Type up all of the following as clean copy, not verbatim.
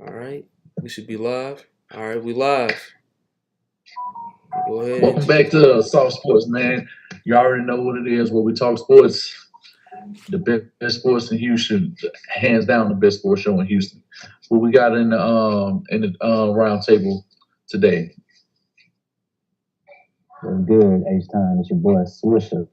All right, we should be live. All right, we live. Go ahead and Welcome back to Soft Sports, man. You already know what it is. Where we talk sports, the best sports in Houston, hands down the best sports show in Houston. What we got in the round table today? What's good, H-Time? It's your boy Swisher.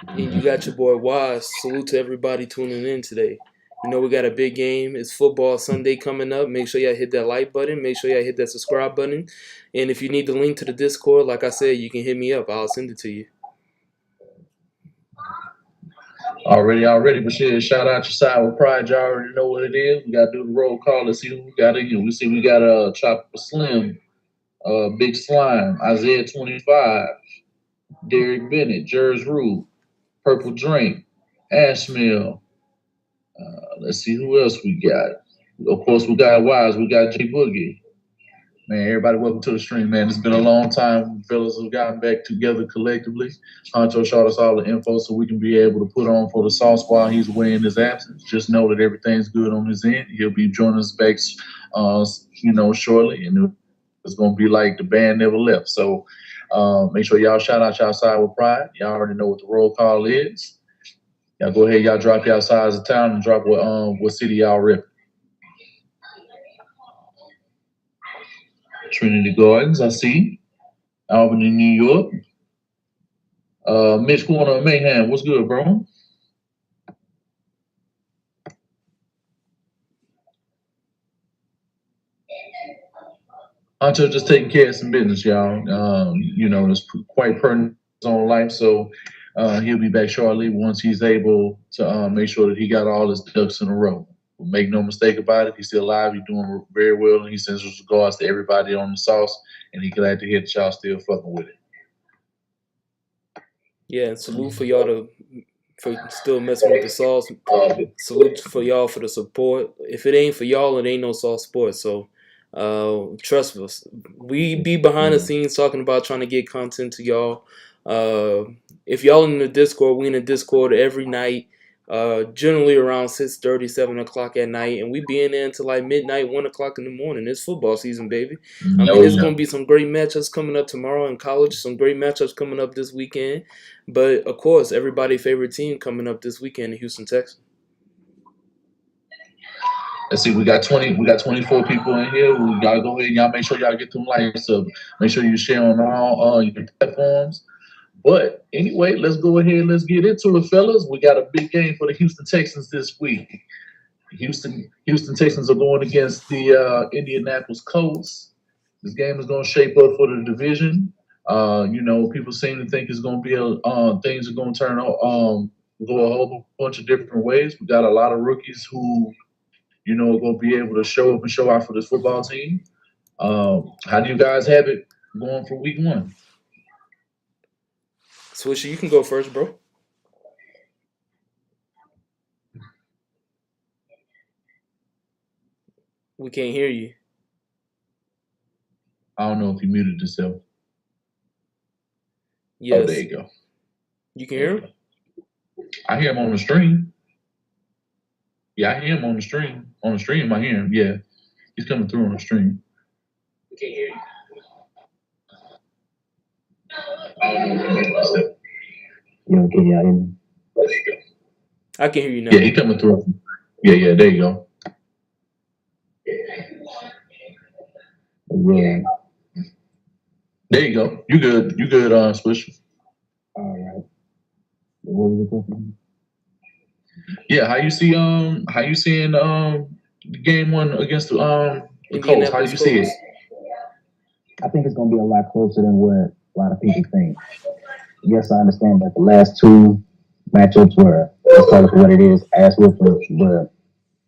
and you got your boy Wise. Salute to everybody tuning in today. You know we got a big game. It's football Sunday coming up. Make sure y'all hit that like button. Make sure y'all hit that subscribe button. And if you need the link to the Discord, like I said, you can hit me up. I'll send it to you. Already. But shit, shout out your side with pride. You already know what it is. We got to do the roll call. Let's see who we got in here. We see we got Chopper Slim, Big Slime, Isaiah 25, Derek Bennett, Jers Rule, Purple Drink, Ashmill. Let's see who else we got. Of course, we got Wise. We got J Boogie. Man, everybody, welcome to the stream, man. It's been a long time. Fellas have gotten back together collectively. Honcho shot us all the info so we can be able to put on for the sauce while he's away in his absence. Just know that everything's good on his end. He'll be joining us back, shortly, and it's gonna be like the band never left. So, make sure y'all shout out y'all side with pride. Y'all already know what the roll call is. Y'all go ahead, y'all drop y'all sides of town and drop what city y'all rep. Trinity Gardens, I see. Albany, New York. Mitch Corner of Mayhem, what's good, bro? Honcho just taking care of some business, y'all. It's quite pertinent to his own life, so he'll be back shortly once he's able to make sure that he got all his ducks in a row. Make no mistake about it, he's still alive. He's doing very well, and he sends his regards to everybody on the sauce, and he glad to hear that y'all still fucking with it. Yeah, and salute for y'all for still messing with the sauce. Salute for y'all for the support. If it ain't for y'all, it ain't no sauce sports. So trust us. We be behind the scenes talking about trying to get content to y'all. If y'all in the Discord, we in the Discord every night. Generally around 6:30, 7 o'clock at night, and we be in there until like midnight, 1 o'clock in the morning. It's football season, baby. I mean, there's gonna be some great matchups coming up tomorrow in college. Some great matchups coming up this weekend. But of course, everybody's favorite team coming up this weekend, the Houston Texans. Let's see, we got 24 people in here. Y'all go ahead and y'all make sure y'all get them likes up. Make sure you share on all your platforms. But anyway, let's go ahead and let's get into it, fellas. We got a big game for the Houston Texans this week. Houston Texans are going against the Indianapolis Colts. This game is going to shape up for the division. People seem to think it's going to be things are going to turn go a whole bunch of different ways. We got a lot of rookies who are going to be able to show up and show out for this football team. How do you guys have it going for week one? Swisher, you can go first, bro. We can't hear you. I don't know if you muted yourself. Yes. Oh, there you go. You can hear him? I hear him on the stream. Yeah, I hear him on the stream. On the stream, I hear him. Yeah, he's coming through on the stream. We can't hear you. I don't know if you muted myself. Yo, can y'all hear me? There you go. I can hear you now. Yeah, he's coming through. Yeah, there you go. Yeah. There you go. You good, Swish. All right. What was the question? Yeah, how you seeing game one against the Colts? How do you see it? I think it's gonna be a lot closer than what a lot of people think. Yes, I understand that the last two matchups were, let's call it for what it is, ass whoopers, but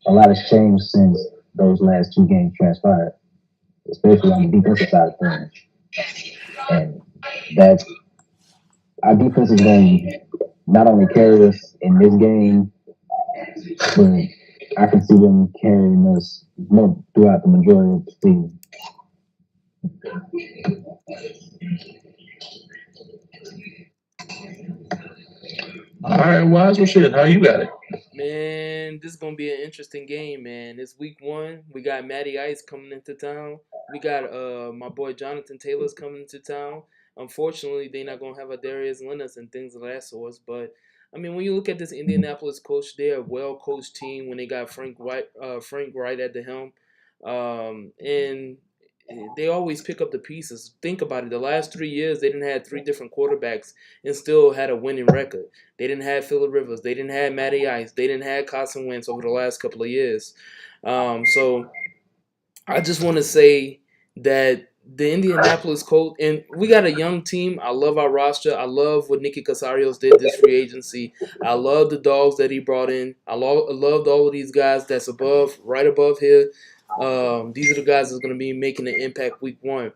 a lot has changed since those last two games transpired, especially on the defensive side of things. And that's our defense is going to not only carry us in this game, but I can see them carrying us more throughout the majority of the season. All right, wise well, shit. How you got it? Man, this is gonna be an interesting game, man. It's week one. We got Matty Ice coming into town. We got my boy Jonathan Taylor's coming into town. Unfortunately, they're not gonna have a Darius Leonard and things of that sort. But I mean, when you look at this Indianapolis coach, they're a well coached team. When they got Frank Wright at the helm, and they always pick up the pieces. Think about it. The last 3 years, they didn't have three different quarterbacks and still had a winning record. They didn't have Phillip Rivers. They didn't have Matty Ice. They didn't have Carson Wentz over the last couple of years. So I just want to say that the Indianapolis Colts, and we got a young team. I love our roster. I love what Nicky Casarios did this free agency. I love the dogs that he brought in. I loved all of these guys that's right above here. These are the guys that's going to be making an impact week one.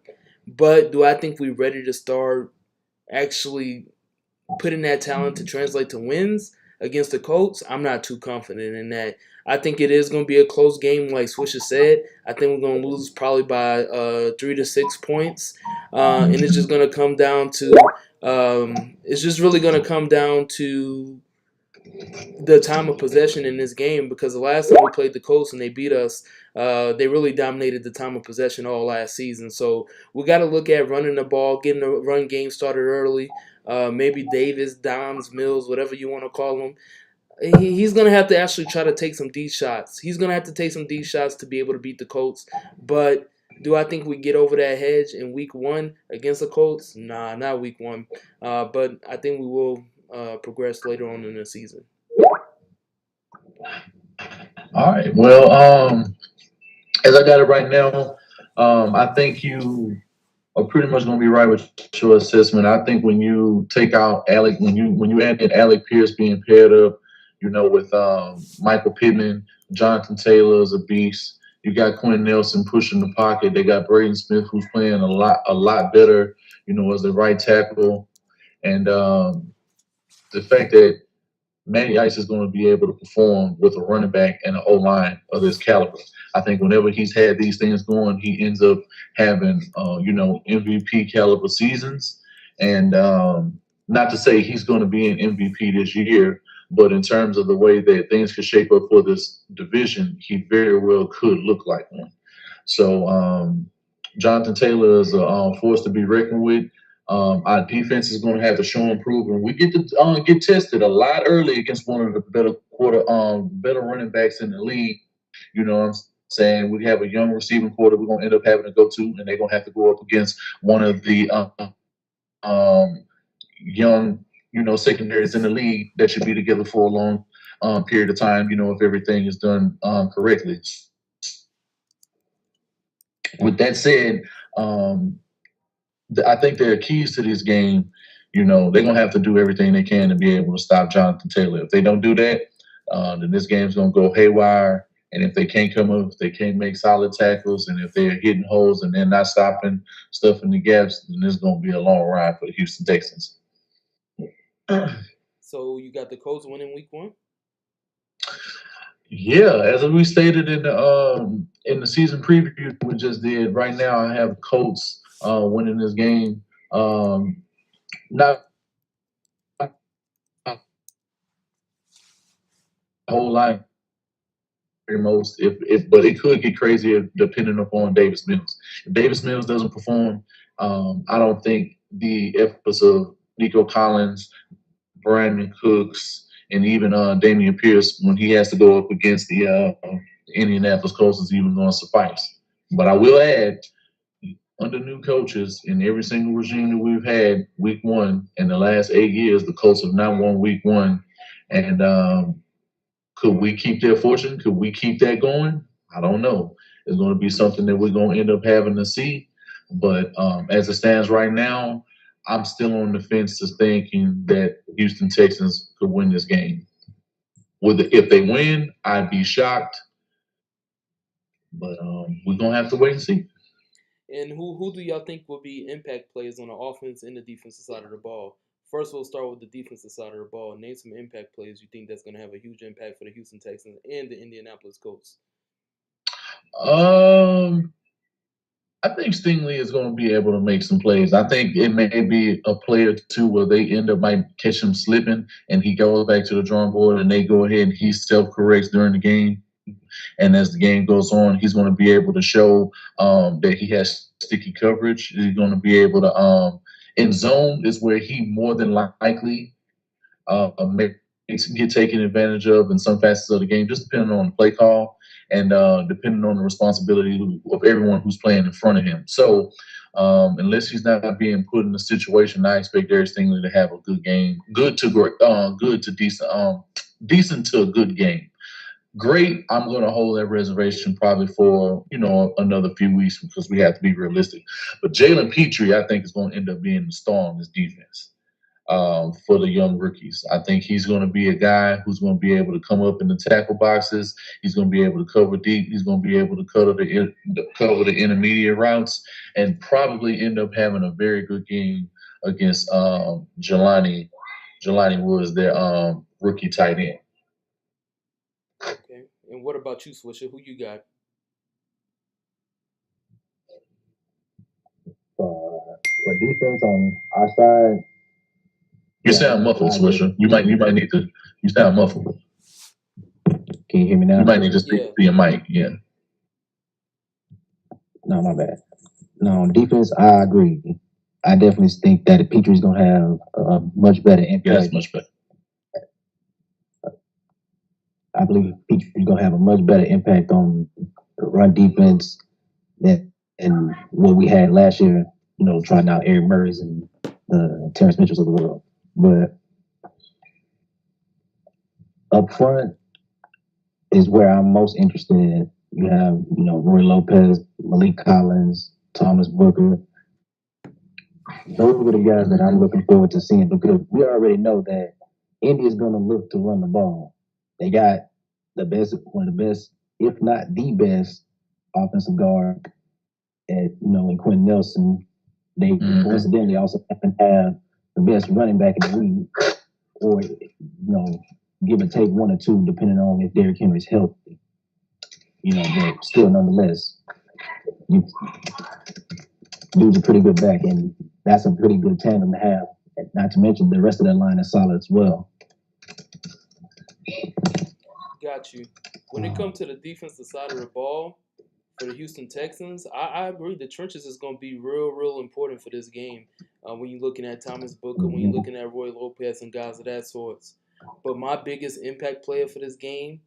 But do I think we're ready to start actually putting that talent to translate to wins against the Colts? I'm not too confident in that. I think it is going to be a close game, like Swisher said. I think we're going to lose probably by 3 to 6 points, and it's just going to come down to. It's just really going to come down to the time of possession in this game, because the last time we played the Colts and they beat us, they really dominated the time of possession all last season. So we got to look at running the ball, getting the run game started early. Maybe Davis, Doms, Mills, whatever you want to call him. He's going to have to actually try to take some deep shots. He's going to have to take some deep shots to be able to beat the Colts. But do I think we get over that hedge in week one against the Colts? Nah, not week one. But I think we will progress later on in the season. All right. Well, as I got it right now, I think you are pretty much going to be right with your assessment. I think when you take out Alec, when you add in Alec Pierce being paired up, with Michael Pittman, Jonathan Taylor is a beast. You got Quentin Nelson pushing the pocket. They got Braden Smith who's playing a lot better, as the right tackle, and the fact that Matty Ice is going to be able to perform with a running back and an O line of this caliber. I think whenever he's had these things going, he ends up having, MVP caliber seasons. And not to say he's going to be an MVP this year, but in terms of the way that things could shape up for this division, he very well could look like one. So Jonathan Taylor is a force to be reckoned with. Our defense is going to have to show improvement. We get to get tested a lot early against one of the better running backs in the league. You know what I'm saying? We have a young receiving quarter we're going to end up having to go to, and they're going to have to go up against one of the um, young, secondaries in the league that should be together for a long period of time. If everything is done correctly. With that said, um, I think there are keys to this game. They're gonna have to do everything they can to be able to stop Jonathan Taylor. If they don't do that, then this game's gonna go haywire. And if they can't come up, if they can't make solid tackles, and if they're hitting holes and they're not stopping stuff in the gaps, then it's gonna be a long ride for the Houston Texans. So you got the Colts winning week one? Yeah, as we stated in the season preview we just did. Right now, I have Colts winning this game. Not a whole lot most if but it could get crazier depending upon Davis Mills. If Davis Mills doesn't perform, I don't think the efforts of Nico Collins, Brandon Cooks, and even Damian Pierce when he has to go up against the Indianapolis Colts is even going to suffice. But I will add, under new coaches in every single regime that we've had, week one in the last 8 years, the Colts have not won week one. And could we keep their fortune? Could we keep that going? I don't know. It's going to be something that we're going to end up having to see. But as it stands right now, I'm still on the fence to thinking that Houston Texans could win this game. If they win, I'd be shocked. But we're going to have to wait and see. And who do y'all think will be impact players on the offense and the defensive side of the ball? First, we'll start with the defensive side of the ball. Name some impact players you think that's going to have a huge impact for the Houston Texans and the Indianapolis Colts. Um, I think Stingley is going to be able to make some plays. I think it may be a play or two where they end up might catch him slipping, and he goes back to the drawing board, and they go ahead and he self corrects during the game. And as the game goes on, he's going to be able to show that he has sticky coverage. He's going to be able to in zone is where he more than likely may get taken advantage of in some facets of the game, just depending on the play call and depending on the responsibility of everyone who's playing in front of him. So unless he's not being put in a situation, I expect Darius Stingley to have a good game, good to great, good to decent, decent to a good game. Great, I'm going to hold that reservation probably for another few weeks because we have to be realistic. But Jalen Petrie, I think, is going to end up being the star on this defense for the young rookies. I think he's going to be a guy who's going to be able to come up in the tackle boxes. He's going to be able to cover deep. He's going to be able to cover the intermediate routes, and probably end up having a very good game against Jelani Woods, their rookie tight end. Okay. And what about you, Swisher? Who you got? For defense on our side, You sound muffled, Swisher. You might need to. You sound muffled. Can you hear me now? You might need to speak to your mic. Yeah. No, my bad. No, on defense, I agree. I definitely think that Petrie's going to have a much better impact. Yes, much better. I believe Petrie's going to have a much better impact on the run defense than what we had last year, trying out Eric Murray's and the Terrence Mitchell's of the world. But up front is where I'm most interested in. You have, Roy Lopez, Malik Collins, Thomas Booker. Those are the guys that I'm looking forward to seeing, because we already know that Indy is going to look to run the ball. They got one of the best, if not the best, offensive guard in Quentin Nelson. They coincidentally also happen to have the best running back in the league, or give or take one or two, depending on if Derrick Henry's healthy. But still, nonetheless, dude's a pretty good back, and that's a pretty good tandem to have. Not to mention the rest of that line is solid as well. Got you. When it comes to the defensive side of the ball for the Houston Texans, I agree the trenches is going to be real important for this game. When you're looking at Thomas Booker, when you're looking at Roy Lopez and guys of that sorts. But my biggest impact player for this game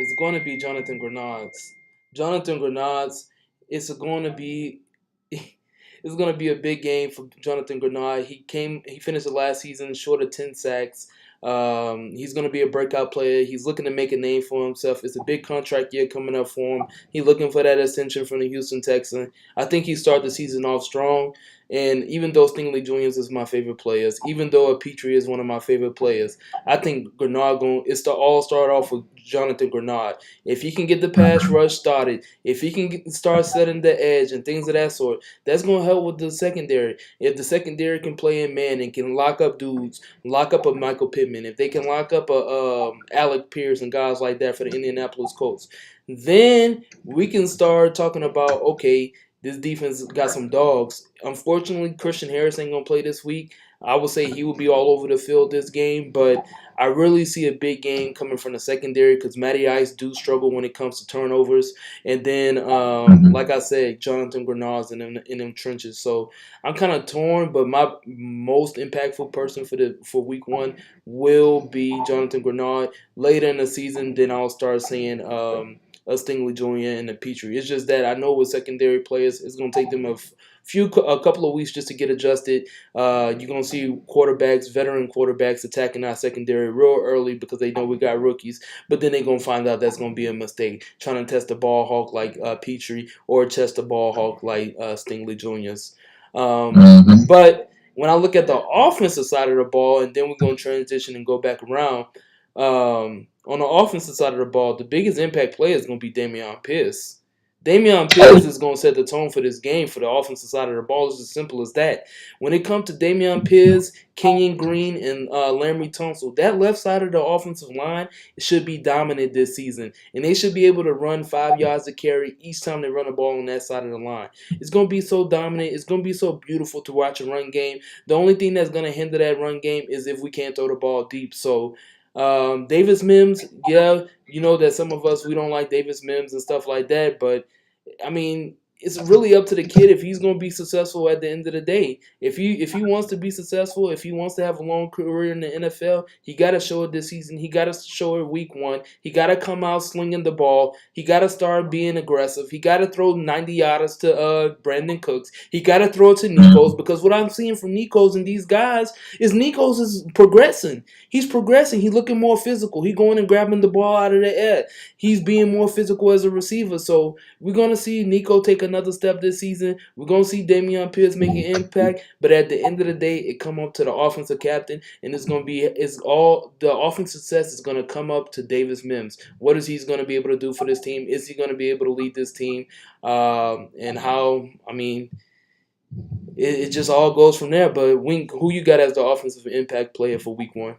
is going to be Jonathan Grenades. Jonathan Grenades, it's going to be a big game for Jonathan Grenade. He finished the last season short of 10 sacks. He's going to be a breakout player. He's looking to make a name for himself. It's a big contract year coming up for him. He's looking for that ascension from the Houston Texans. I think he started the season off strong. And even though Stingley Jr. is my favorite players, even though Petrie is one of my favorite players, I think Grenade it's to all start off with Jonathan Grenade. If he can get the pass rush started, if he can start setting the edge and things of that sort, that's going to help with the secondary. If the secondary can play in man and can lock up dudes, lock up a Michael Pittman, if they can lock up a Alec Pierce and guys like that for the Indianapolis Colts, then we can start talking about, okay, this defense got some dogs. Unfortunately, Christian Harris ain't going to play this week. I would say he will be all over the field this game, but I really see a big game coming from the secondary because Matty Ice do struggle when it comes to turnovers. And then, like I said, Jonathan Grenades in them trenches. So I'm kind of torn, but my most impactful person for week one will be Jonathan Grenade. Later in the season, then I'll start saying a Stingley Jr. and a Petrie. It's just that I know with secondary players, it's going to take them a couple of weeks just to get adjusted. You're going to see veteran quarterbacks attacking our secondary real early because they know we got rookies, but then they're going to find out that's going to be a mistake, trying to test the ball hawk like Petrie or test the ball hawk like Stingley Jr.'s. But when I look at the offensive side of the ball, and then we're going to transition and go back around, on the offensive side of the ball, the biggest impact player is going to be Dameon Pierce. Dameon Pierce is going to set the tone for this game for the offensive side of the ball. It's as simple as that. When it comes to Dameon Pierce, Kenyon Green, and Larry Tunsil, that left side of the offensive line should be dominant this season. And they should be able to run 5 yards to carry each time they run the ball on that side of the line. It's going to be so dominant. It's going to be so beautiful to watch a run game. The only thing that's going to hinder that run game is if we can't throw the ball deep. So, Davis Mims, yeah, you know that some of us, we don't like Davis Mims and stuff like that, but I mean, it's really up to the kid if he's going to be successful at the end of the day. If he wants to be successful, if he wants to have a long career in the NFL, he got to show it this season. He got to show it week 1. He got to come out slinging the ball. He got to start being aggressive. He got to throw 90 yardas to Brandon Cooks. He got to throw it to Nikos, because what I'm seeing from Nikos and these guys is Nikos is progressing. He's progressing. He's looking more physical. He's going and grabbing the ball out of the air. He's being more physical as a receiver. So we're going to see Nico take another step this season. We're going to see Dameon Pierce make an impact. But at the end of the day, it come up to the offensive captain, and the offensive success is going to come up to Davis Mims. What is he going to be able to do for this team? Is he going to be able to lead this team? And how, I mean, it just all goes from there. But Wink, who you got as the offensive impact player for week 1?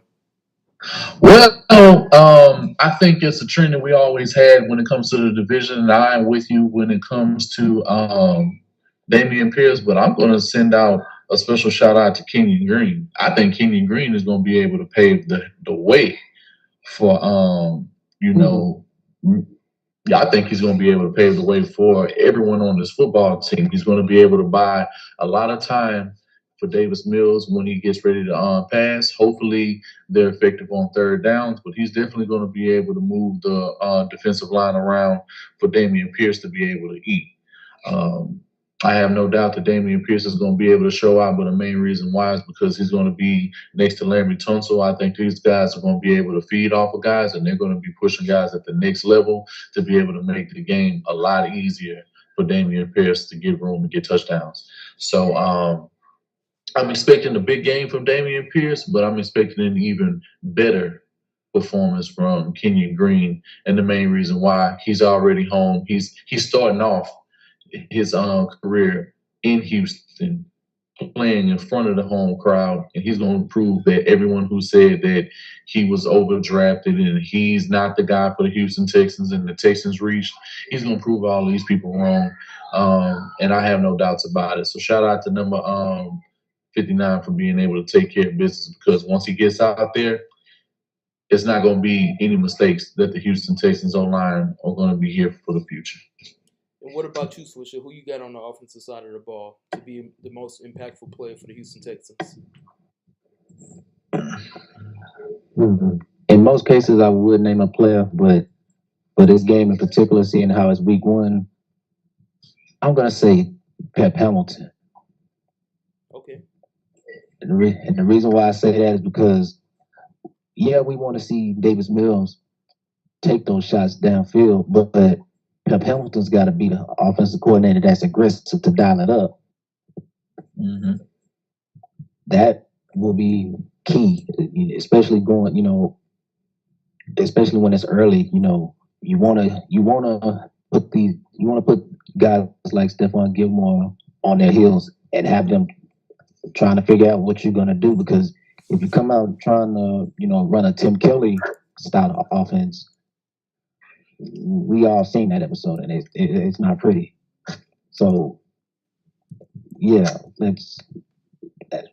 Well, I think it's a trend that we always had when it comes to the division, and I am with you when it comes to Damian Pierce, but I'm going to send out a special shout out to Kenyon Green. I think Kenyon Green is going to be able to pave the way for, yeah, I think he's going to be able to pave the way for everyone on this football team. He's going to be able to buy a lot of time for Davis Mills when he gets ready to pass. Hopefully, they're effective on third downs, but he's definitely going to be able to move the defensive line around for Dameon Pierce to be able to eat. I have no doubt that Dameon Pierce is going to be able to show out, but the main reason why is because he's going to be next to Larry Tunsil. I think these guys are going to be able to feed off of guys, and they're going to be pushing guys at the next level to be able to make the game a lot easier for Dameon Pierce to get room and get touchdowns. So I'm expecting a big game from Dameon Pierce, but I'm expecting an even better performance from Kenyon Green. And the main reason why, he's already home. He's starting off his career in Houston, playing in front of the home crowd, and he's going to prove that everyone who said that he was overdrafted and he's not the guy for the Houston Texans and the Texans reached, he's going to prove all these people wrong. And I have no doubts about it. So shout out to number 59 for being able to take care of business, because once he gets out there, it's not going to be any mistakes that the Houston Texans online are going to be here for the future. And what about you, Swisher? Who you got on the offensive side of the ball to be the most impactful player for the Houston Texans? In most cases, I would name a player, but for this game in particular, seeing how it's week 1, I'm going to say Pep Hamilton. Okay. And the reason why I say that is because, yeah, we want to see Davis Mills take those shots downfield, but Pep Hamilton's got to be the offensive coordinator that's aggressive to dial it up. Mm-hmm. That will be key, especially going, especially when it's early. You want to put guys like Stephon Gilmore on their heels and have them trying to figure out what you're gonna do, because if you come out trying to run a Tim Kelly style offense, we all seen that episode, and it's not pretty. So yeah,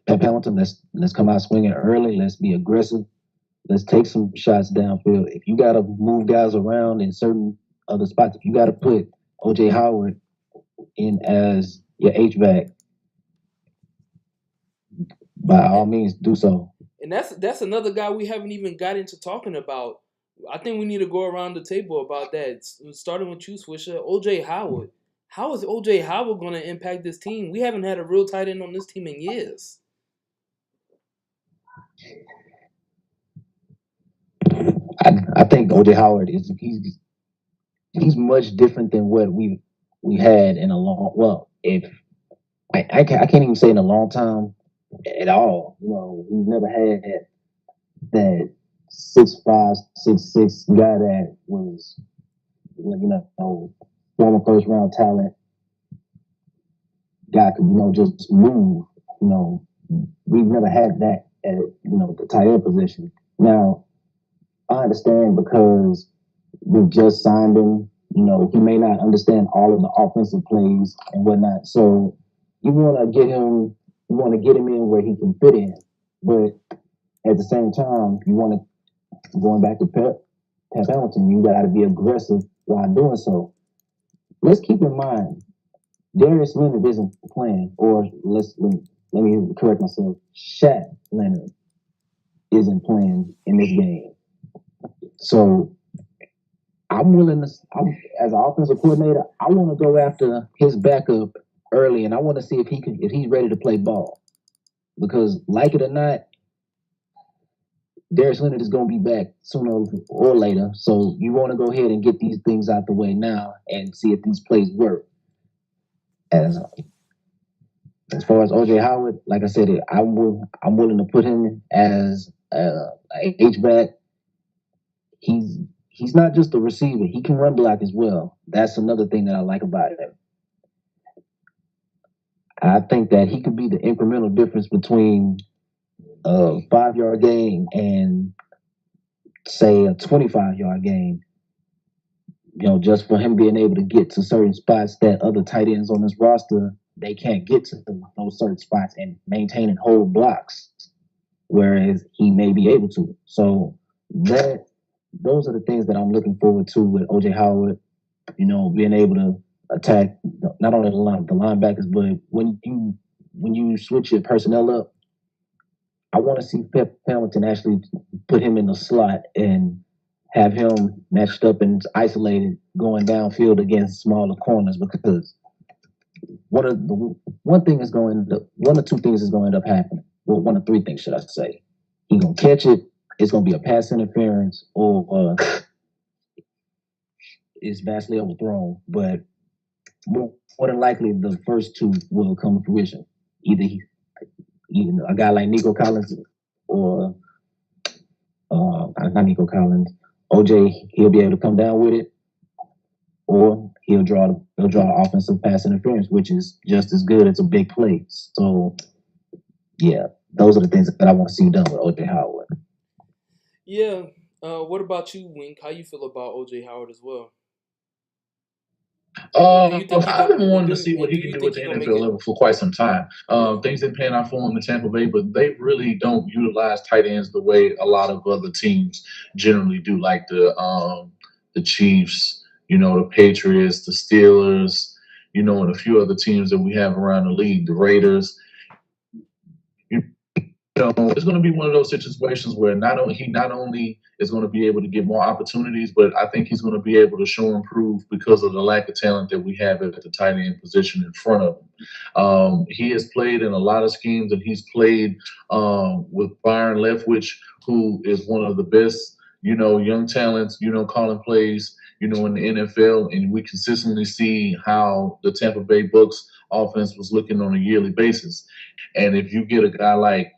Pep Hamilton, let's come out swinging early. Let's be aggressive. Let's take some shots downfield. If you got to move guys around in certain other spots, if you got to put O.J. Howard in as your H-back, by all means, do so. And that's another guy we haven't even got into talking about. I think we need to go around the table about that. Starting with you, Swisher. O.J. Howard. How is O.J. Howard going to impact this team? We haven't had a real tight end on this team in years. I think O.J. Howard he's much different than what we had in a long. Well, if I can't even say in a long time at all. We've never had that 6'5", 6'6" guy that was former first round talent guy could, just move. We've never had that at, the tight end position. Now, I understand because we just signed him. He may not understand all of the offensive plays and whatnot. So you want to get him in where he can fit in. But at the same time, going back to Pep Hamilton, you got to be aggressive while doing so. Let's keep in mind, Darius Leonard isn't playing, or let me correct myself. Shaq Leonard isn't playing in this game. So I'm as an offensive coordinator, I want to go after his backup early, and I want to see if he's ready to play ball. Because like it or not, Darius Leonard is going to be back sooner or later. So you want to go ahead and get these things out the way now and see if these plays work. As far as OJ Howard, like I said, I'm willing to put him as a H-back. He's not just a receiver. He can run block as well. That's another thing that I like about him. I think that he could be the incremental difference between a 5-yard gain and, say, a 25-yard gain. Just for him being able to get to certain spots that other tight ends on this roster, they can't get to those certain spots and maintain and hold blocks, whereas he may be able to. So those are the things that I'm looking forward to with OJ Howard, being able to attack not only the linebackers, but when you switch your personnel up, I want to see Pep Hamilton actually put him in the slot and have him matched up and isolated going downfield against smaller corners, because one or two things is going to end up happening. Well, one of three things, should I say. He's going to catch it, it's going to be a pass interference, or it's vastly overthrown. But more than likely, the first two will come to fruition. Either a guy like Nico Collins or not Nico Collins, OJ, he'll be able to come down with it, or he'll draw offensive pass interference, which is just as good as a big play. So, yeah, those are the things that I want to see done with OJ Howard. Yeah. What about you, Wink? How you feel about OJ Howard as well? I've been wanting to see what he can do at the NFL level for quite some time. Things didn't pan out for him in Tampa Bay, but they really don't utilize tight ends the way a lot of other teams generally do, like the Chiefs, the Patriots, the Steelers, and a few other teams that we have around the league, the Raiders. It's going to be one of those situations where not only is going to be able to get more opportunities, but I think he's going to be able to show improve because of the lack of talent that we have at the tight end position in front of him. He has played in a lot of schemes, and he's played with Byron Leftwich, who is one of the best, young talents, calling plays, in the NFL, and we consistently see how the Tampa Bay Bucks offense was looking on a yearly basis. And if you get a guy like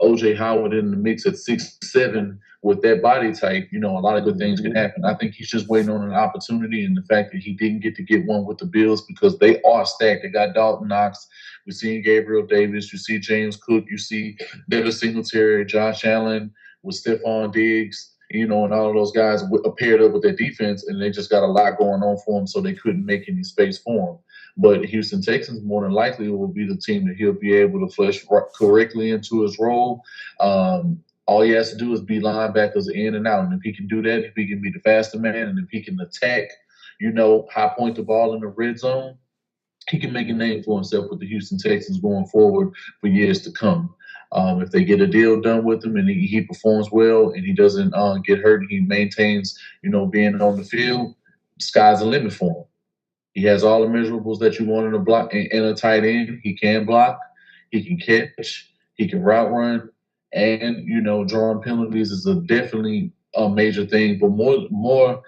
OJ Howard in the mix at 6'7" with that body type, a lot of good things can happen. I think he's just waiting on an opportunity, and the fact that he didn't get one with the Bills because they are stacked. They got Dalton Knox, we're seeing Gabriel Davis, you see James Cook, you see Devin Singletary, Josh Allen with Stephon Diggs, and all of those guys paired up with their defense, and they just got a lot going on for them, so they couldn't make any space for him. But Houston Texans more than likely will be the team that he'll be able to flesh correctly into his role. All he has to do is be linebackers in and out. And if he can do that, if he can be the faster man, and if he can attack, high point the ball in the red zone, he can make a name for himself with the Houston Texans going forward for years to come. If they get a deal done with him and he performs well and he doesn't get hurt and he maintains, being on the field, sky's the limit for him. He has all the measurables that you want in a block in a tight end. He can block, he can catch, he can route run, and drawing penalties is definitely a major thing. But more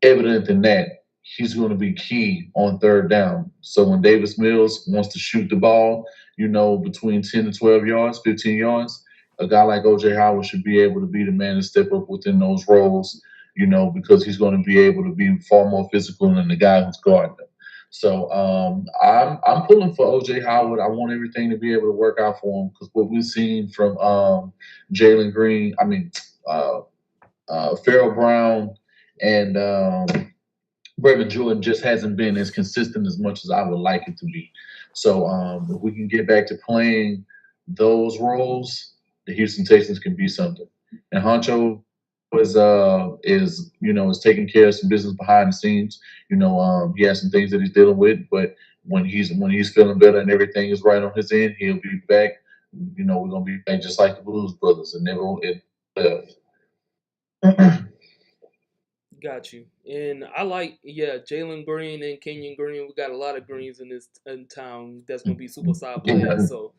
evident than that, he's going to be key on third down. So when Davis Mills wants to shoot the ball, between 10 to 12 yards, 15 yards, a guy like OJ Howard should be able to be the man to step up within those roles. because he's going to be able to be far more physical than the guy who's guarding him. So I'm pulling for OJ Howard. I want everything to be able to work out for him because what we've seen from Jalen Green, uh, Farrell Brown, and Brevin Jordan just hasn't been as consistent as much as I would like it to be. So if we can get back to playing those roles, the Houston Texans can be something. And Honcho is taking care of some business behind the scenes. He has some things that he's dealing with, but when he's feeling better and everything is right on his end, he'll be back. We're gonna be back just like the Blues Brothers and never it left. Got you. And I like, Jalen Green and Kenyon Green. We got a lot of greens in town that's gonna be super solid players. So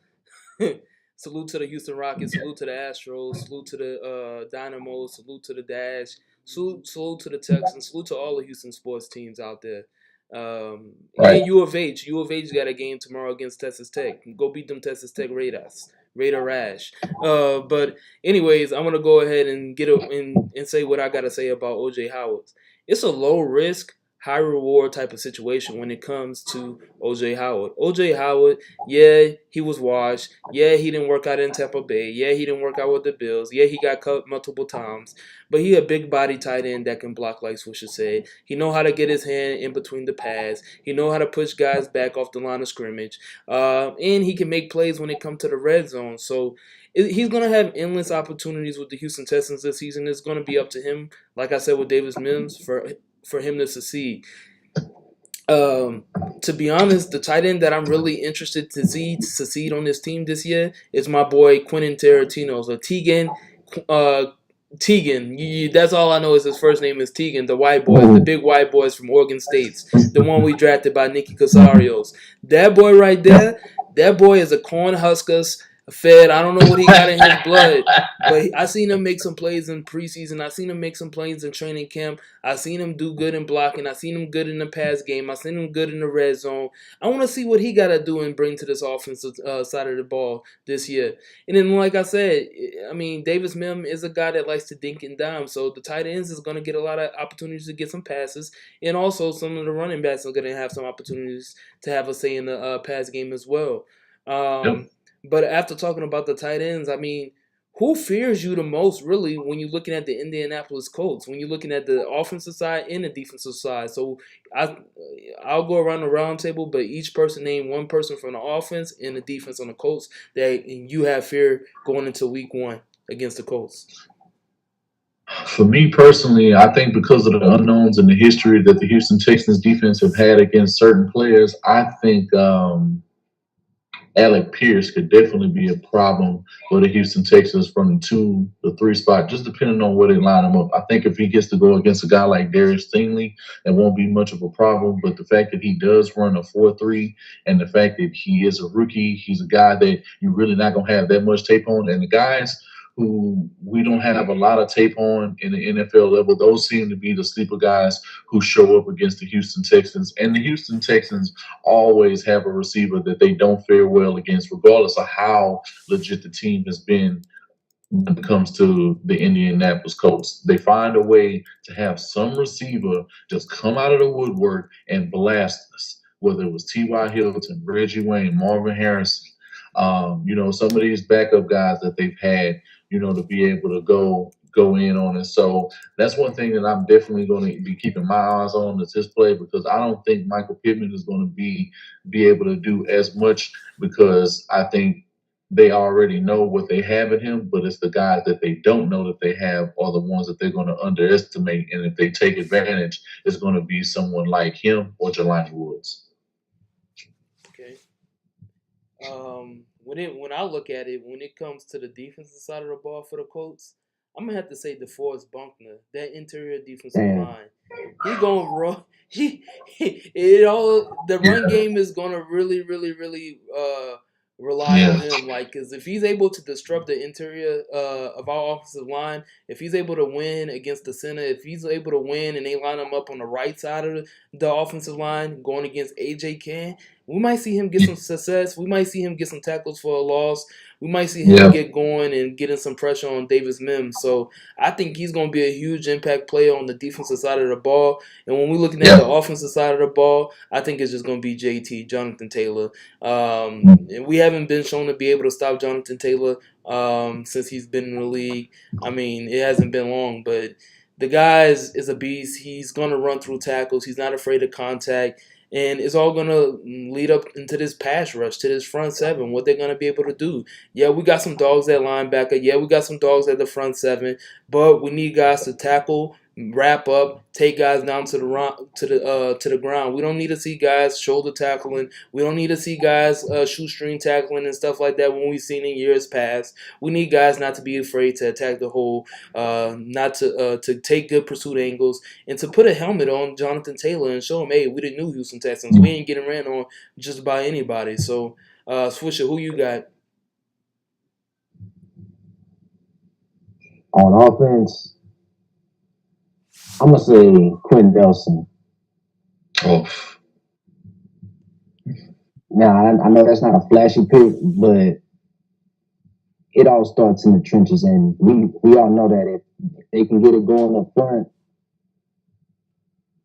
salute to the Houston Rockets, salute to the Astros, salute to the Dynamos, salute to the Dash, salute to the Texans, salute to all the Houston sports teams out there. Right. And U of H. U of H got a game tomorrow against Texas Tech. Go beat them Texas Tech Raiders. Raider Rash. But anyways, I'm gonna go ahead and and say what I gotta say about OJ Howard. It's a low risk, high reward type of situation when it comes to OJ Howard. OJ Howard, yeah, he was washed. Yeah, he didn't work out in Tampa Bay. Yeah, he didn't work out with the Bills. Yeah, he got cut multiple times. But he a big body tight end that can block, like Swisher said. He know how to get his hand in between the pads. He know how to push guys back off the line of scrimmage. And he can make plays when it comes to the red zone. So he's going to have endless opportunities with the Houston Texans this season. It's going to be up to him, like I said with Davis Mims, for him to succeed. To be honest, the tight end that I'm really interested to see succeed on this team this year is my boy Quentin Tarantino. So Tegan. That's all I know is his first name is Tegan. The white boys, the big white boys from Oregon State's, the one we drafted by Nicky Casarios. That boy right there, that boy is a Cornhuskers fed. I don't know what he got in his blood, but I seen him make some plays in preseason. I seen him make some plays in training camp. I seen him do good in blocking. I seen him good in the pass game. I seen him good in the red zone. I want to see what he got to do and bring to this offensive side of the ball this year. And then, like I said, Davis Mim is a guy that likes to dink and dime. So the tight ends is going to get a lot of opportunities to get some passes. And also some of the running backs are going to have some opportunities to have a say in the pass game as well. Yep. But after talking about the tight ends, who fears you the most, really, when you're looking at the Indianapolis Colts, when you're looking at the offensive side and the defensive side? So I'll go around the round table, but each person name one person from the offense and the defense on the Colts that you have fear going into week 1 against the Colts. For me personally, I think because of the unknowns and the history that the Houston Texans defense have had against certain players, I think Alec Pierce could definitely be a problem for the Houston Texans from the 3 spot, just depending on where they line him up. I think if he gets to go against a guy like Darius Stingley, it won't be much of a problem. But the fact that he does run a 4-3 and the fact that he is a rookie, he's a guy that you're really not going to have that much tape on. And the guys who we don't have a lot of tape on in the NFL level, those seem to be the sleeper guys who show up against the Houston Texans. And the Houston Texans always have a receiver that they don't fare well against, regardless of how legit the team has been when it comes to the Indianapolis Colts. They find a way to have some receiver just come out of the woodwork and blast us, whether it was T.Y. Hilton, Reggie Wayne, Marvin Harrison, some of these backup guys that they've had, to be able to go in on it. So that's one thing that I'm definitely going to be keeping my eyes on is his play, because I don't think Michael Pittman is going to be able to do as much, because I think they already know what they have in him, but it's the guys that they don't know that they have are the ones that they're going to underestimate. And if they take advantage, it's going to be someone like him or Jelani Woods. Okay. When I look at it, when it comes to the defensive side of the ball for the Colts, I'm gonna have to say DeForest Buckner, that interior defensive line. He gonna run. The run game is gonna really, really, really rely on him. Because if he's able to disrupt the interior of our offensive line, if he's able to win against the center, if he's able to win and they line him up on the right side of the offensive line going against AJ Cann, we might see him get some success. We might see him get some tackles for a loss. We might see him Yeah. get going and getting some pressure on Davis Mims. So I think he's going to be a huge impact player on the defensive side of the ball. And when we're looking at the Yeah. offensive side of the ball, I think it's just going to be JT, Jonathan Taylor. And we haven't been shown to be able to stop Jonathan Taylor since he's been in the league. I mean, it hasn't been long, but the guy is a beast. He's going to run through tackles. He's not afraid of contact. And it's all going to lead up into this pass rush, to this front seven, what they're going to be able to do. Yeah, we got some dogs at linebacker. Yeah, we got some dogs at the front seven. But we need guys to tackle, wrap up, take guys down to the ground. We don't need to see guys shoulder tackling. We don't need to see guys shoestring tackling and stuff like that when we've seen in years past. We need guys not to be afraid to attack the hole, not to take good pursuit angles, and to put a helmet on Jonathan Taylor and show him, hey, we the new Houston Texans. We ain't getting ran on just by anybody. So, Swisher, who you got? On offense, I'm gonna say Quentin Nelson. Oh, Now I know that's not a flashy pick, but it all starts in the trenches, and we all know that if they can get it going up front,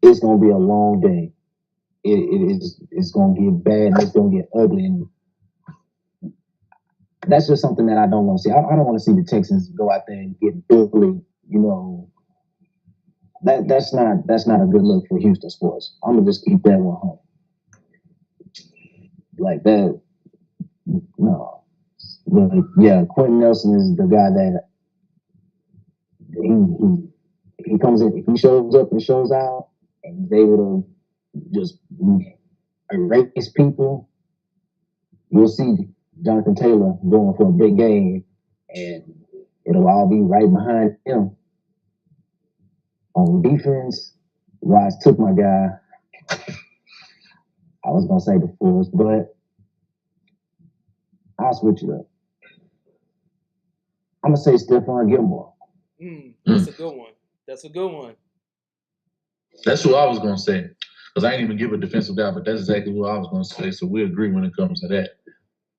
it's gonna be a long day. It's gonna get bad, and it's gonna get ugly, and that's just something that I don't want to see. I don't want to see the Texans go out there and get bullied. You know, that's not a good look for Houston sports. I'm gonna just keep that one home. Like that, no. But yeah, Quentin Nelson is the guy that he comes in. If he shows up and shows out, and he's able to just erase people, you'll see Jonathan Taylor going for a big game, and it'll all be right behind him. On defense, Wise took my guy. I was gonna say the Force, but I'll switch it up. I'm gonna say Stephon Gilmore. That's a good one. That's a good one. That's who I was going to say. Because I ain't even give a defensive guy, but that's exactly what I was going to say. So we agree when it comes to that.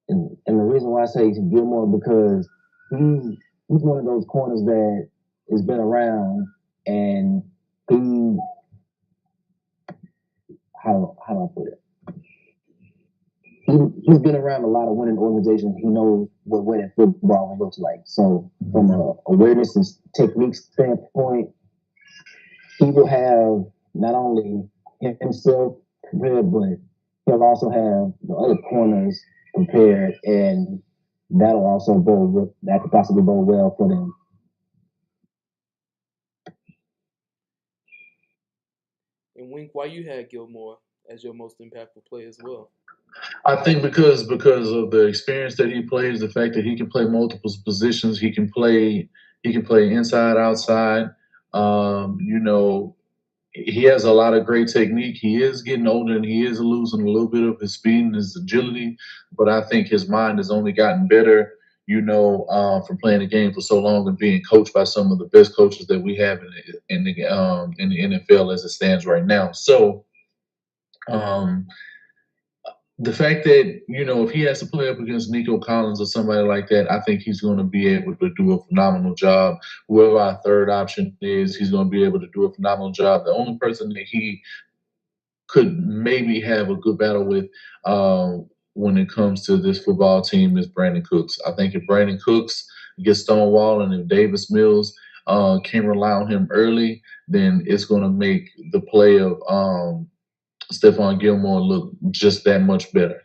And the reason why I say Gilmore because he's one of those corners that has been around, and how do I put it? He's been around a lot of winning organizations. He knows what winning football looks like. So from a awareness and technique standpoint, he will have not only himself prepared, but he'll also have the other corners prepared, and that'll also that could possibly bode well for them. And Wink, why you had Gilmore as your most impactful player as well? I think because of the experience that he plays, the fact that he can play multiple positions, he can play inside, outside. You know, he has a lot of great technique. He is getting older and he is losing a little bit of his speed and his agility, but I think his mind has only gotten better. You know, from playing the game for so long and being coached by some of the best coaches that we have in the NFL as it stands right now. So. The fact that, you know, if he has to play up against Nico Collins or somebody like that, I think he's going to be able to do a phenomenal job. Whoever our third option is, he's going to be able to do a phenomenal job. The only person that he could maybe have a good battle with when it comes to this football team is Brandon Cooks. I think if Brandon Cooks gets stonewalled and if Davis Mills can rely on him early, then it's going to make the play of Stephon Gilmore look just that much better.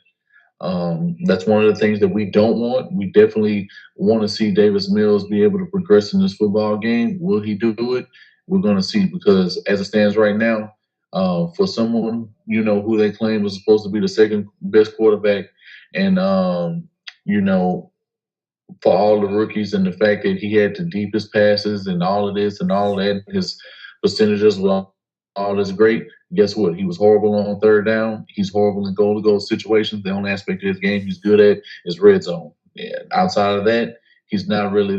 That's one of the things that we don't want. We definitely want to see Davis Mills be able to progress in this football game. Will he do it? We're going to see, because as it stands right now, for someone, you know, who they claim was supposed to be the second best quarterback, and you know, for all the rookies and the fact that he had the deepest passes and all of this and all that, his percentages were all this great. Guess what? He was horrible on third down. He's horrible in goal-to-goal situations. The only aspect of his game he's good at is red zone. And outside of that, he's not really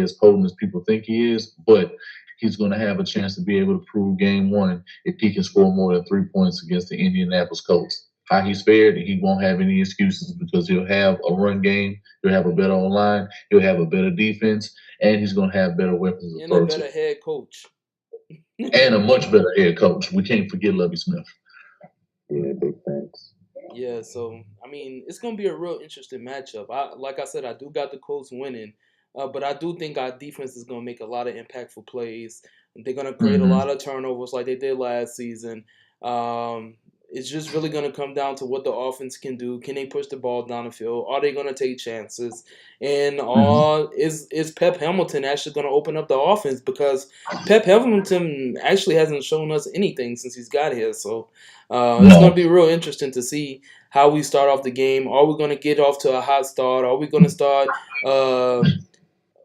as potent as people think he is, but he's going to have a chance to be able to prove game one if he can score more than 3 points against the Indianapolis Colts. how he's fared, he won't have any excuses because he'll have a run game, he'll have a better online, he'll have a better defense, and he's going to have better weapons to And a throw to, better head coach. and a much better head coach. We can't forget Lovie Smith. Yeah, big thanks. Yeah, so I mean, it's gonna be a real interesting matchup. Like I said, I do got the Colts winning, but I do think our defense is gonna make a lot of impactful plays. They're gonna create a Hmm. lot of turnovers like they did last season. Um, it's just really gonna come down to what the offense can do. Can they push the ball down the field? Are they gonna take chances? And Hmm. is Pep Hamilton actually gonna open up the offense because Pep Hamilton actually hasn't shown us anything since he's got here. So it's going to No. be real interesting to see how we start off the game. Are we going to get off to a hot start? Are we going to start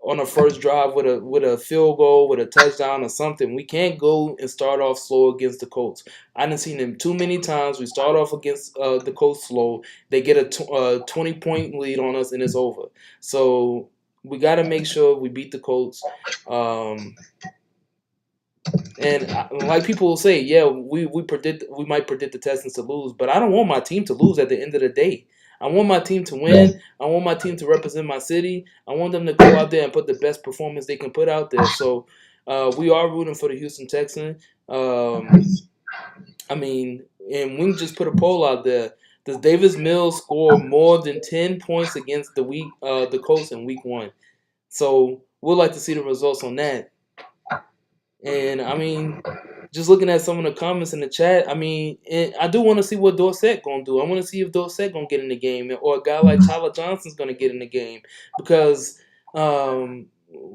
on a first drive with a field goal, with a touchdown or something? We can't go and start off slow against the Colts. I done seen them too many times. We start off against the Colts slow. They get a 20-point lead on us and it's over. So we got to make sure we beat the Colts. Um, and like people will say, yeah, we might predict the Texans to lose, but I don't want my team to lose at the end of the day. I want my team to No. win. I want my team to represent my city. I want them to go out there and put the best performance they can put out there. So we are rooting for the Houston Texans. Um, I mean, and we can just put a poll out there. Does Davis Mills score more than 10 points against the Colts in week 1? So we'd like to see the results on that. And I mean, just looking at some of the comments in the chat, I mean, I do want to see what Dorsett gonna do. I want to see if Dorsett gonna get in the game, or a guy like Tyler Johnson's gonna get in the game, because um,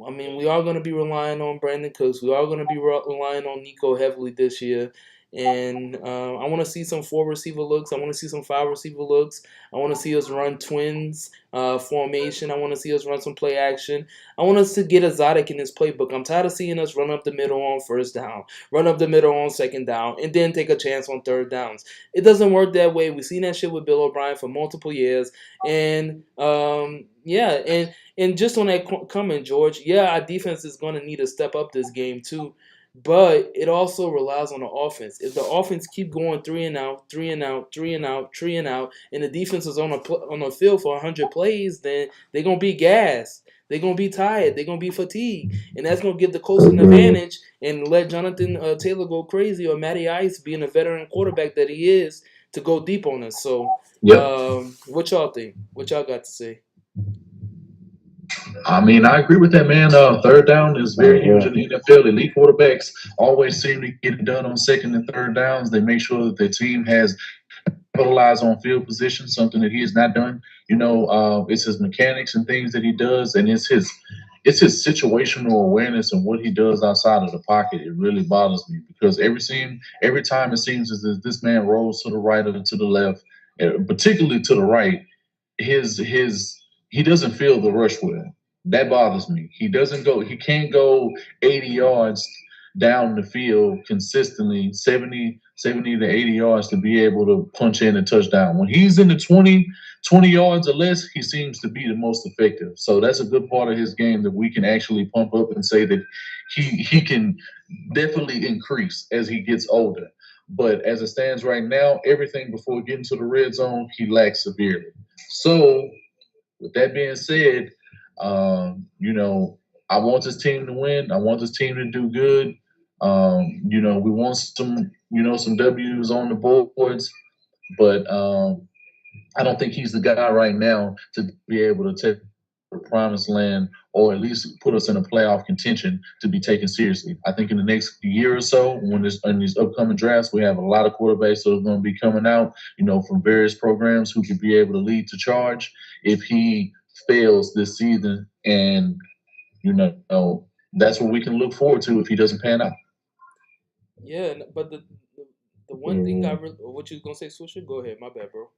I mean, we are gonna be relying on Brandon Cooks. We are gonna be relying on Nico heavily this year. And I want to see some 4 receiver looks. I want to see some 5 receiver looks. I want to see us run twins formation. I want to see us run some play action. I want us to get exotic in this playbook. I'm tired of seeing us run up the middle on first down, run up the middle on second down, and then take a chance on third downs. It doesn't work that way. We've seen that shit with Bill O'Brien for multiple years. And yeah, and just on that comment, George, yeah, our defense is going to need to step up this game too. But it also relies on the offense. If the offense keep going 3 and out, 3 and out, 3 and out, 3 and out, and the defense is on the field for 100 plays, then they're gonna be gassed. They're gonna be tired. They're gonna be fatigued, and that's gonna give the Colts an Agreed. advantage and let Jonathan Taylor go crazy, or Matty Ice, being a veteran quarterback that he is, to go deep on us. So, Yep. what y'all think? What y'all got to say? I mean, I agree with that, man. Third down is very Same huge here. in the NFL. Elite quarterbacks always seem to get it done on second and third downs. They make sure that their team has capitalized on field position, something that he has not done. It's his mechanics and things that he does, and it's his situational awareness and what he does outside of the pocket. It really bothers me because every time it seems as if this man rolls to the right or to the left, particularly to the right, his he doesn't feel the rush well. That bothers me. He can't go 80 yards down the field consistently, 70 to 80 yards to be able to punch in a touchdown. When he's in the 20 yards or less, he seems to be the most effective. So that's a good part of his game that we can actually pump up and say that he can definitely increase as he gets older. But as it stands right now, everything before getting to the red zone, he lacks severely. So, with that being said, um, you know, I want this team to win. I want this team to do good. We want some W's on the boards, but I don't think he's the guy right now to be able to take the promised land or at least put us in a playoff contention to be taken seriously. I think in the next year or so, in these upcoming drafts, we have a lot of quarterbacks that are going to be coming out, from various programs who could be able to lead to charge. If he fails this season, and you know, that's what we can look forward to if he doesn't pan out. Yeah, but the one thing Yeah. what you gonna say, Swisher? Go ahead. My bad, bro.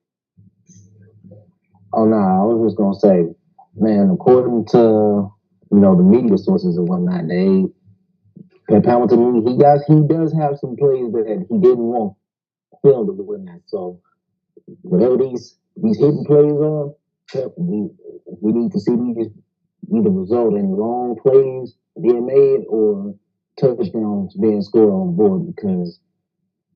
Oh no, I was just gonna say, man, according to the media sources and whatnot, Pep Hamilton he does have some plays that he didn't want filmed and whatnot. So whatever these hidden plays are, Pep, we need to see these either result in long plays being made or touchdowns being scored on board because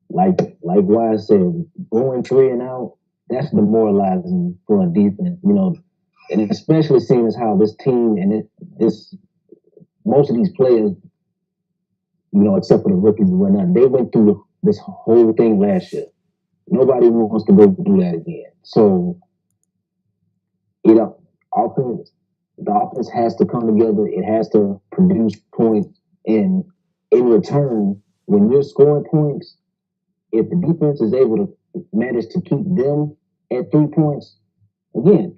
like Wise said, going 3-and-out, that's demoralizing for a defense, and especially seeing as how this team and this most of these players, except for the rookies and whatnot, they went through this whole thing last year. Nobody wants to go through that again. So, offense, the offense has to come together. It has to produce points, and in return, when you're scoring points, if the defense is able to manage to keep them at 3 points, again,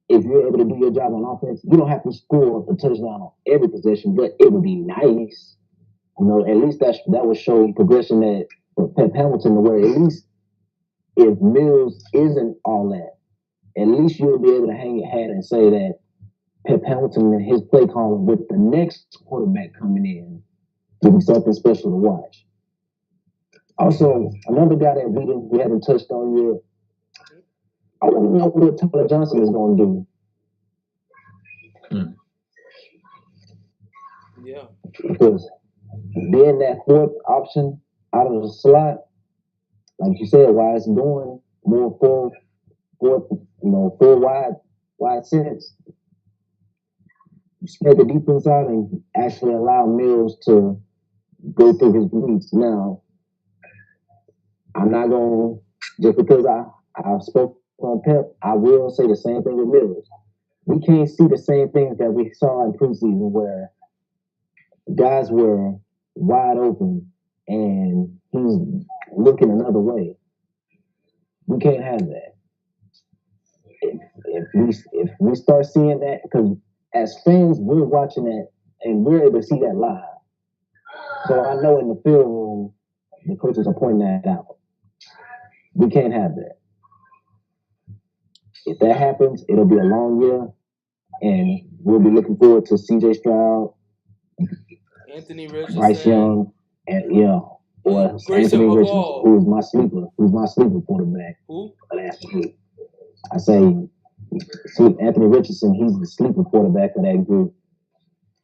if you're able to do your job on offense, you don't have to score a touchdown on every possession, but it would be nice. At least that would show progression that for Pep Hamilton, to where at least if Mills isn't all that, at least you'll be able to hang your hat and say that Pep Hamilton and his play calling with the next quarterback coming in to be something special to watch. Also, another guy that we haven't touched on yet, I want to know what Tyler Johnson is going to do. Yeah. Because being that fourth option out of the slot, like you said, why it's going more full wide sets. You spread the defense out and actually allow Mills to go through his reads. Now, I'm not going to, just because I've spoken on Pep, I will say the same thing with Mills. We can't see the same things that we saw in preseason where guys were wide open and he's looking another way. We can't have that. If we start seeing that, because as fans we're watching that and we're able to see that live. So I know in the field room the coaches are pointing that out. We can't have that. If that happens, it'll be a long year, and we'll be looking forward to C.J. Stroud, Anthony Richardson, Bryce Young, and or Grayson Anthony Richardson, McCall. who's my sleeper quarterback. Who? Last week, I say, Anthony Richardson, he's the sleeper quarterback of that group.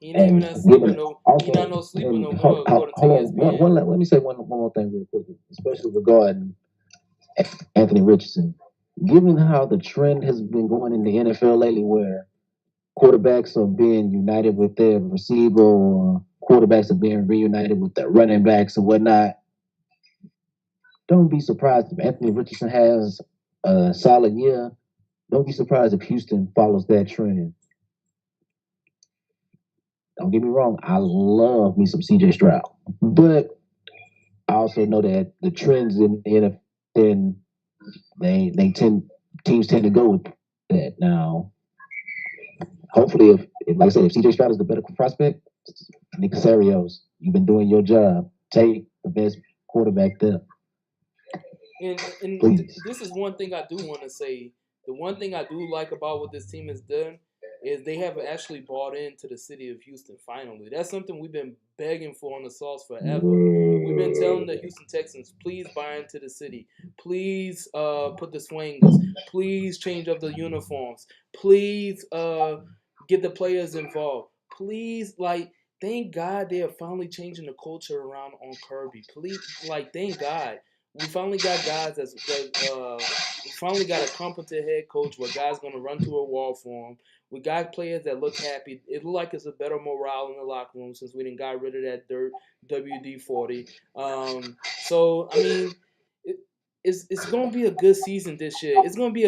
He ain't even that sleeper no. He not no sleeper no more. According to ESPN. Let me say one more thing real quick, especially regarding Anthony Richardson. Given how the trend has been going in the NFL lately, where quarterbacks are being united with their receiver, or quarterbacks are being reunited with their running backs and whatnot, don't be surprised if Anthony Richardson has a solid year. Don't be surprised if Houston follows that trend. Don't get me wrong, I love me some CJ Stroud, but I also know that the trends in the NFL, teams tend to go with that. Now, hopefully, if like I said, if CJ Stroud is the better prospect, Nick Casarios, you've been doing your job. Take the best quarterback there. And this is one thing I do want to say. The one thing I do like about what this team has done is they have actually bought into the city of Houston finally. That's something we've been begging for on the Sauce forever. We've been telling the Houston Texans, please buy into the city. Please put the swingers. Please change up the uniforms. Please get the players involved. Please, thank God they are finally changing the culture around on Kirby. Please, thank God. We finally got guys we finally got a competent head coach where guys going to run through a wall for him. We got players that look happy. It look like it's a better morale in the locker room since we didn't got rid of that dirt WD-40. So, I mean, it's going to be a good season this year. It's going to be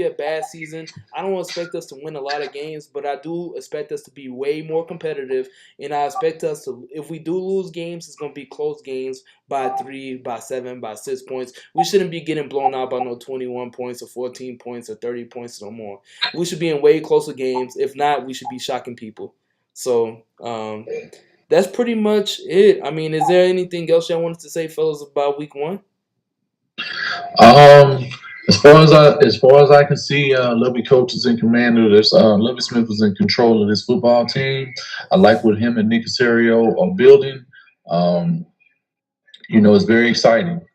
a bad season. I don't expect us to win a lot of games, but I do expect us to be way more competitive. And I expect us to, if we do lose games, it's going to be close games by 3, by 7, by 6 points. We shouldn't be getting blown out by no 21 points or 14 points or 30 points no more. We should be in way closer games. If not, we should be shocking people. So, that's pretty much it. I mean, is there anything else y'all wanted to say, fellas, about week 1? As far as I can see, Lovie Coach is in command of this. Lovie Smith is in control of this football team. I like what him and Nick Casario are building. It's very exciting.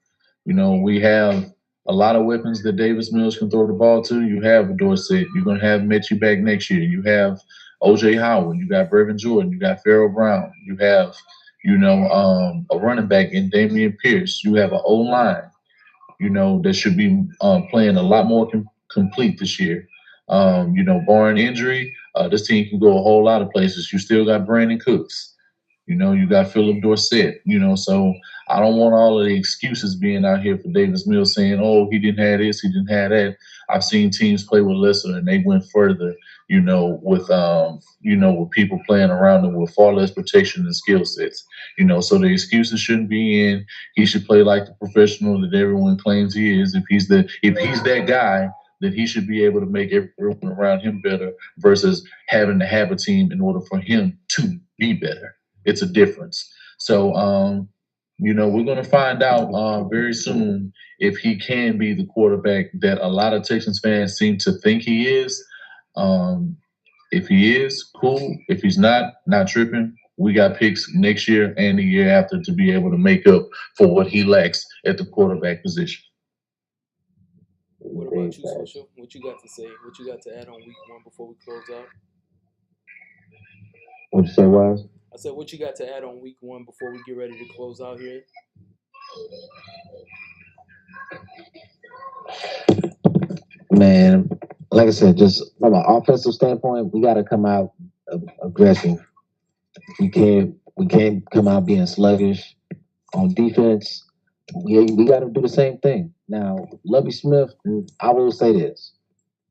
We have a lot of weapons that Davis Mills can throw the ball to. You have Dorsett. You're going to have Mechie back next year. You have O.J. Howard. You got Brevin Jordan. You got Farrell Brown. You have a running back in Damian Pierce. You have an O line, that should be playing a lot more complete this year. Barring injury, this team can go a whole lot of places. You still got Brandon Cooks. You got Philip Dorsett. So I don't want all of the excuses being out here for Davis Mills saying, "Oh, he didn't have this, he didn't have that." I've seen teams play with lesser and they went further. With people playing around them with far less protection and skill sets. So the excuses shouldn't be in. He should play like the professional that everyone claims he is. If he's that guy, then he should be able to make everyone around him better versus having to have a team in order for him to be better. It's a difference. So, we're going to find out very soon if he can be the quarterback that a lot of Texans fans seem to think he is. If he is, cool. If he's not tripping. We got picks next year and the year after to be able to make up for what he lacks at the quarterback position. What about you, Social? What you got to say? What you got to add on week 1 before we close out? What'd you say, Wise? I said, what you got to add on week 1 before we get ready to close out here? Man, like I said, just from an offensive standpoint, we got to come out aggressive. We can't come out being sluggish. On defense, we got to do the same thing. Now, Lovie Smith, I will say this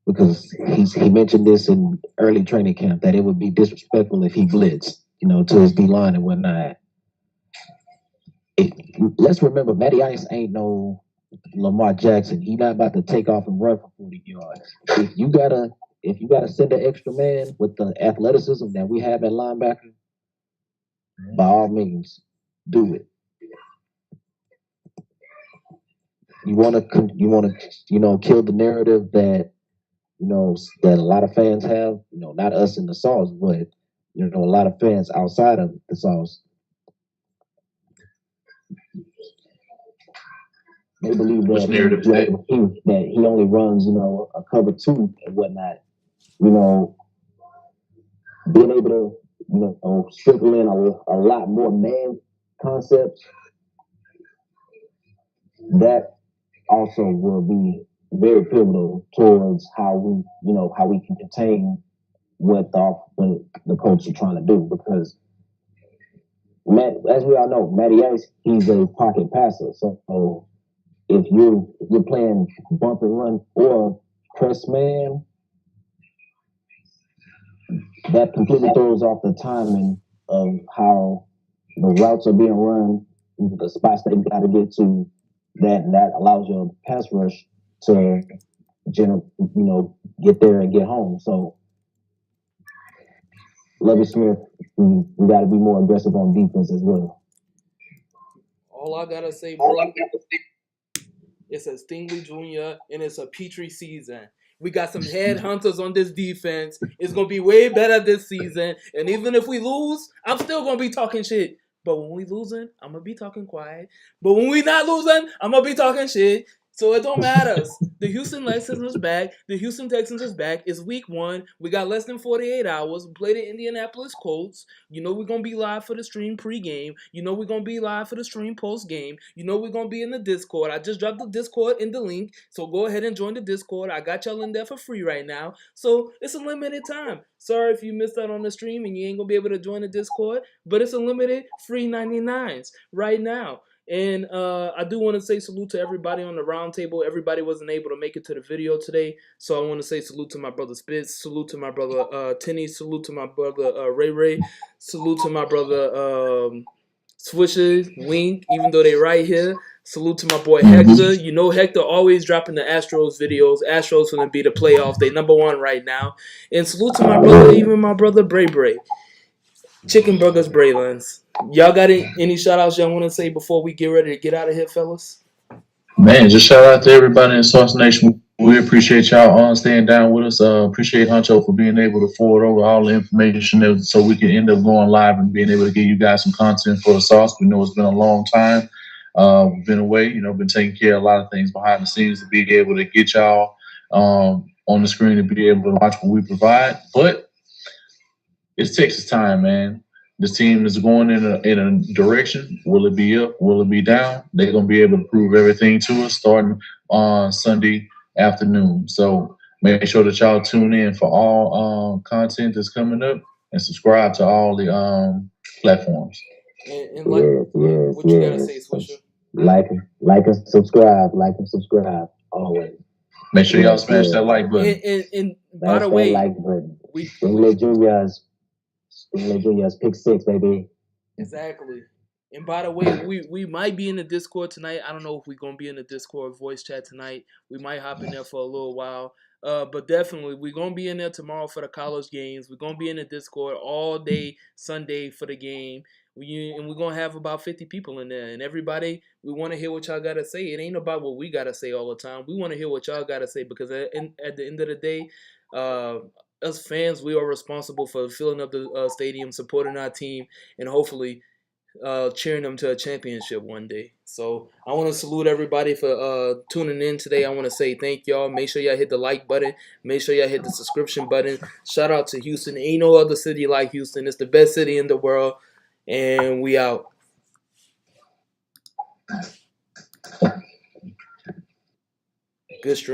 because he mentioned this in early training camp that it would be disrespectful if he blitzed, to his D line and whatnot. Let's remember, Matty Ice ain't no Lamar Jackson. He's not about to take off and run for 40 yards. If you gotta send an extra man with the athleticism that we have at linebacker, by all means, do it. You want to kill the narrative that that a lot of fans have. Not us in the Sauce, but a lot of fans outside of the Sauce. They believe that he only runs, a cover 2 and whatnot. Being able to, sprinkle in a lot more man concepts, that also will be very pivotal towards how we can contain what the Colts are trying to do. Because as we all know, Matty Ice, he's a pocket passer. So if you're playing bump and run or press man, that completely throws off the timing of how the routes are being run, the spots they got to get to. That allows your pass rush to get there and get home. So Lovie Smith, we got to be more aggressive on defense as well. All I gotta say, bro, it's a Stingley Jr. and it's a Petrie season. We got some headhunters on this defense. It's going to be way better this season. And even if we lose, I'm still going to be talking shit. But when we losing, I'm going to be talking quiet. But when we not losing, I'm going to be talking shit. So it don't matter. The Houston Texans is back. The Houston Texans is back. It's week 1. We got less than 48 hours. We play the Indianapolis Colts. We're going to be live for the stream pregame. We're going to be live for the stream postgame. We're going to be in the Discord. I just dropped the Discord in the link. So go ahead and join the Discord. I got y'all in there for free right now. So it's a limited time. Sorry if you missed out on the stream and you ain't going to be able to join the Discord. But it's a limited free 99s right now. And I do want to say salute to everybody on the round table. Everybody wasn't able to make it to the video today. So I want to say salute to my brother Spitz. Salute to my brother Tinny. Salute to my brother Ray Ray. Salute to my brother Swisher, Wink, even though they right here. Salute to my boy Hector. Hector always dropping the Astros videos. Astros going to be the playoffs. They number 1 right now. And salute to my brother, even my brother Bray Bray. Chicken Burgers Braylands. Y'all got any shout outs y'all want to say before we get ready to get out of here, fellas? Man, just shout out to everybody in Sauce Nation. We appreciate y'all staying down with us. Appreciate Honcho for being able to forward over all the information so we can end up going live and being able to give you guys some content for the Sauce. We know it's been a long time. We've been away, been taking care of a lot of things behind the scenes to be able to get y'all on the screen to be able to watch what we provide. But it's Texas time, man. this team is going in a direction. Will it be up? Will it be down? They're gonna be able to prove everything to us starting on Sunday afternoon. So make sure that y'all tune in for all content that's coming up and subscribe to all the platforms. And like, what you gotta say, Swisher? Like and subscribe. Like and subscribe always. Make sure y'all smash that like button. And by the way, like button. Stingler Junior's pick six, baby. Exactly. And by the way, we might be in the Discord tonight. I don't know if we're gonna be in the Discord voice chat tonight. We might hop in there for a little while. But definitely we're gonna be in there tomorrow for the college games. We're gonna be in the Discord all day Sunday for the game. And we're gonna have about 50 people in there. And everybody, we want to hear what y'all gotta say. It ain't about what we gotta say all the time. We want to hear what y'all gotta say because at the end of the day, us fans, we are responsible for filling up the stadium, supporting our team, and hopefully cheering them to a championship one day. So I want to salute everybody for tuning in today. I want to say thank y'all. Make sure y'all hit the like button. Make sure y'all hit the subscription button. Shout out to Houston. Ain't no other city like Houston. It's the best city in the world. And we out. Good stream.